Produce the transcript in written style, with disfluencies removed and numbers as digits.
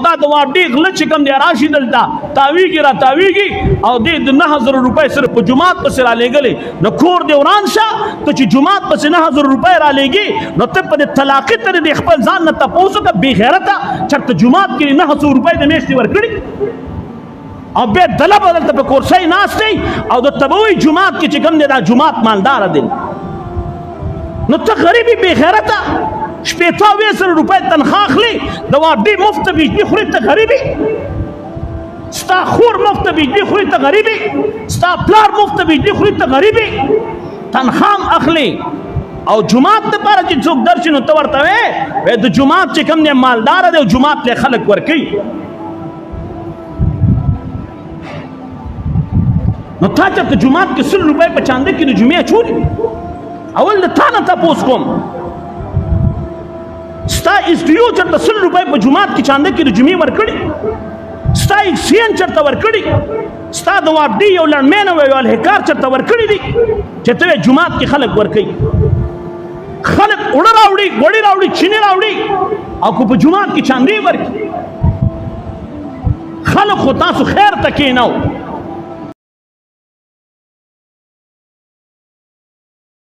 دا د واډي غله چې کوم دی راشي دلته تاویږي را تاویږي او دې د 9000 روپۍ سره په جماعت پسې را لېږلې نو کور دې وران شه ته چې جماعت پسې 9000 روپۍ را لېږي نو ته په دې طلاقي ترې د خپل ځان نه تپوس وکړه بې غیرته چېرته جماعت کې 900 روپۍ د میاشتې ورکړي او بیا دله به دلته په کورسۍ ناست دی او درته به وایي جماعت کې چې کوم دی دا جماعت مالداره دی نو ته غریب یې بې غیرته شپېته اویا زره روپۍ تنخواه اخلي د واډي مفت بجلي خوري ته غریب یې ستا خور مفت بجلي خوري ته غریب یې ستا پلار مفت بجلي خوري ته غریب یې تنخواه هم اخلي او جماعت دپاره چې څوک درشي نو ته ورته وایې د جماعت چې کوم دی مالداره دی او جماعت له خلک ورکوي نو تا چېرته جماعت کې 100 روپۍ په چانده کې د جمعې اچولي اول د تا نه تپوس کوم ستا استیو چرته 100 روپۍ په جماعت کې چانده کې د جمعې ورکړي ستا اکسین چرته ورکړي ستا د واډي یو لړمین او یو الهکار چرته ورکړي دي چې ته جماعت کې خلک ورکوي خلک اوړه راوړي غوړي راوړي چینی راوړي او کو په جماعت کې چاندې ورکړي خلک خو تاسو خیر ته کېناو